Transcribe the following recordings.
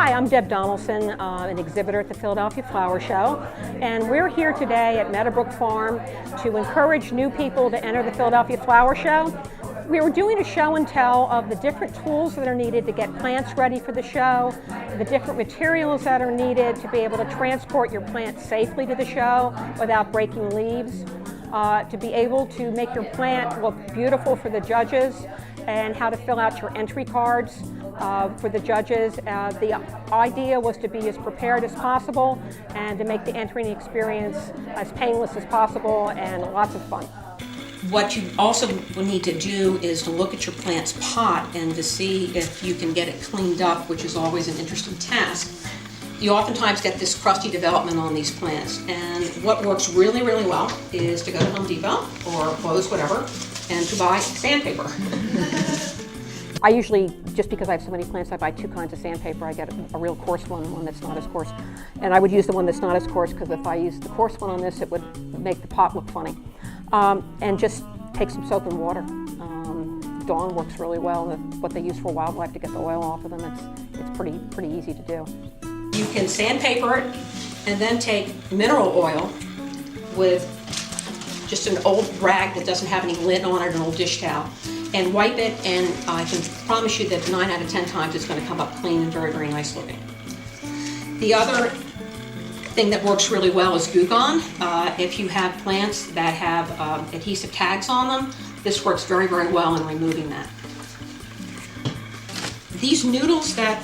Hi, I'm Deb Donaldson, an exhibitor at the Philadelphia Flower Show, and we're here today at Meadowbrook Farm to encourage new people to enter the Philadelphia Flower Show. We were doing a show and tell of the different tools that are needed to get plants ready for the show, the different materials that are needed to be able to transport your plant safely to the show without breaking leaves, to be able to make your plant look beautiful for the judges, and how to fill out your entry cards for the judges. The idea was to be as prepared as possible and to make the entering experience as painless as possible and lots of fun. What you also will need to do is to look at your plant's pot and to see if you can get it cleaned up, which is always an interesting task. You oftentimes get this crusty development on these plants, and what works really, really well is to go to Home Depot or Lowe's, whatever, and to buy sandpaper. I usually, just because I have so many plants, I buy two kinds of sandpaper. I get a real coarse one that's not as coarse. And I would use the one that's not as coarse because if I used the coarse one on this, it would make the pot look funny. And just take some soap and water. Dawn works really well. What they use for wildlife to get the oil off of them, it's pretty easy to do. You can sandpaper it and then take mineral oil with just an old rag that doesn't have any lint on it, an old dish towel, and wipe it, and I can promise you that 9 out of 10 times it's going to come up clean and very, very nice looking. The other thing that works really well is Glue Gun. If you have plants that have adhesive tags on them, this works very, very well in removing that. These noodles that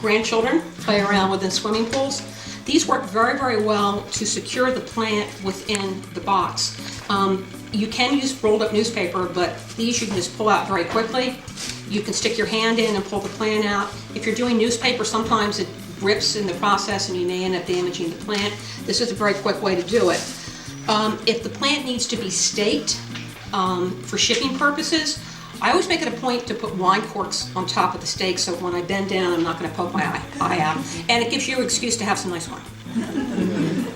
grandchildren play around with in swimming pools, these work very, very well to secure the plant within the box. You can use rolled up newspaper, but these you can just pull out very quickly. You can stick your hand in and pull the plant out. If you're doing newspaper, sometimes it rips in the process and you may end up damaging the plant. This is a very quick way to do it. If the plant needs to be staked for shipping purposes, I always make it a point to put wine corks on top of the stake so when I bend down, I'm not going to poke my eye out. And it gives you an excuse to have some nice wine.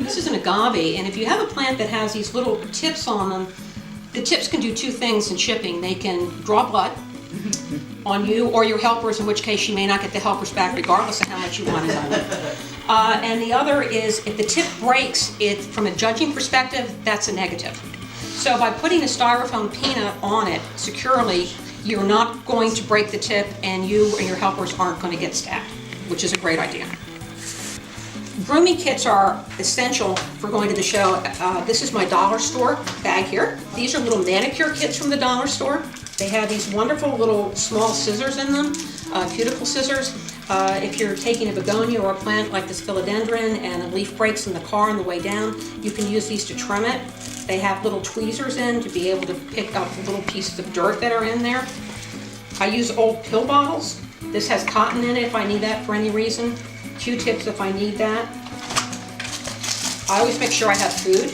This is an agave, and if you have a plant that has these little tips on them, the tips can do two things in shipping. They can draw blood on you or your helpers, in which case you may not get the helpers back regardless of how much you want it on them. And the other is if the tip breaks, from a judging perspective, that's a negative. So by putting a styrofoam peanut on it securely, you're not going to break the tip and you and your helpers aren't going to get stabbed, which is a great idea. Grooming kits are essential for going to the show. This is my dollar store bag here. These are little manicure kits from the dollar store. They have these wonderful little small scissors in them, cuticle scissors. If you're taking a begonia or a plant like this philodendron and a leaf breaks in the car on the way down, you can use these to trim it. They have little tweezers in to be able to pick up the little pieces of dirt that are in there. I use old pill bottles. This has cotton in it if I need that for any reason. Q-tips if I need that. I always make sure I have food.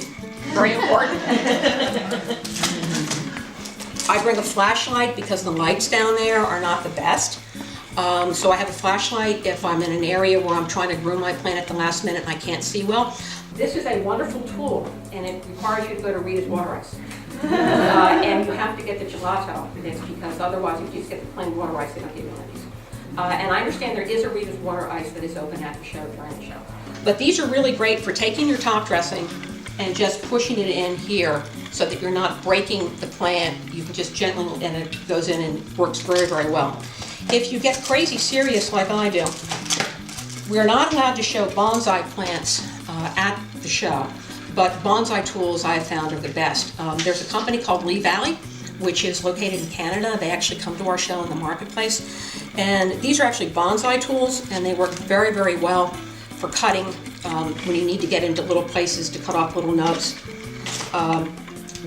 Very important. I bring a flashlight because the lights down there are not the best. So I have a flashlight if I'm in an area where I'm trying to groom my plant at the last minute and I can't see well. This is a wonderful tool, and it requires you to go to Rita's Water Ice. And you have to get the gelato for this because otherwise if you just get the plain water ice, they don't give you one of these. And I understand there is a Rita's Water Ice that is open at the show during the show. But these are really great for taking your top dressing and just pushing it in here so that you're not breaking the plant. You can just gently, and it goes in and works very, very well. If you get crazy serious like I do, we're not allowed to show bonsai plants at the show, but bonsai tools I have found are the best. There's a company called Lee Valley, which is located in Canada. They actually come to our show in the marketplace. And these are actually bonsai tools, and they work very, very well for cutting when you need to get into little places to cut off little nubs.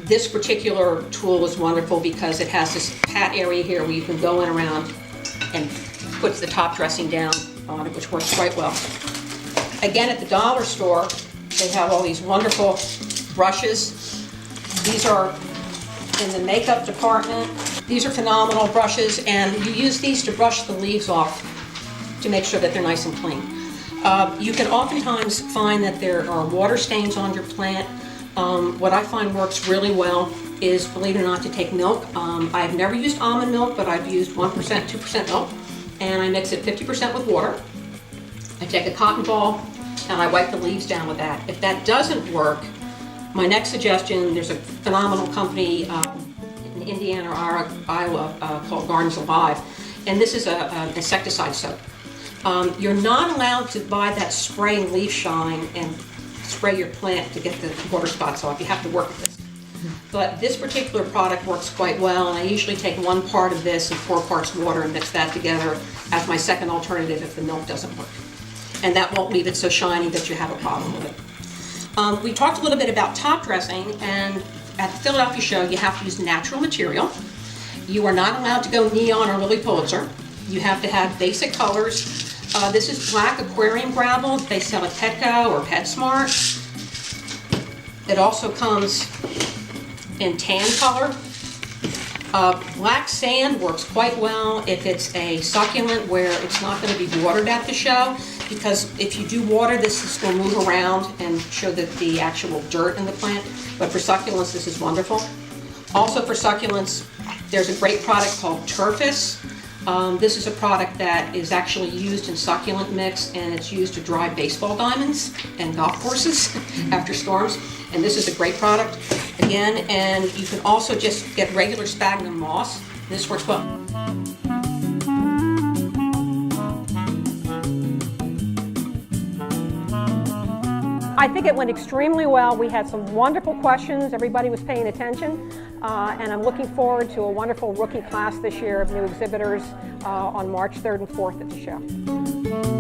This particular tool is wonderful because it has this pat area here where you can go in around and put the top dressing down on it, which works quite well. Again, at the dollar store, they have all these wonderful brushes. These are in the makeup department. These are phenomenal brushes, and you use these to brush the leaves off to make sure that they're nice and clean. You can oftentimes find that there are water stains on your plant. What I find works really well is, believe it or not, to take milk. I've never used almond milk, but I've used 1%, 2% milk, and I mix it 50% with water. I take a cotton ball and I wipe the leaves down with that. If that doesn't work, my next suggestion, there's a phenomenal company in Indiana or Iowa called Gardens Alive, and this is an insecticide soap. You're not allowed to buy that spray and leaf shine and spray your plant to get the water spots off. You have to work with this. But this particular product works quite well, and I usually take 1 part of this and 4 parts water and mix that together as my second alternative if the milk doesn't work. And that won't leave it so shiny that you have a problem with it. We talked a little bit about top dressing, and at the Philadelphia show you have to use natural material. You are not allowed to go neon or Lily Pulitzer. You have to have basic colors. This is black aquarium gravel. They sell at Petco or PetSmart. It also comes in tan color. Black sand works quite well if it's a succulent where it's not going to be watered at the show, because if you do water, this is going to move around and show the actual dirt in the plant. But for succulents, this is wonderful. Also for succulents, there's a great product called Turfus. This is a product that is actually used in succulent mix, and it's used to dry baseball diamonds and golf courses after storms. And this is a great product, again, and you can also just get regular sphagnum moss. This works well. I think it went extremely well. We had some wonderful questions. Everybody was paying attention. And I'm looking forward to a wonderful rookie class this year of new exhibitors on March 3rd and 4th at the show.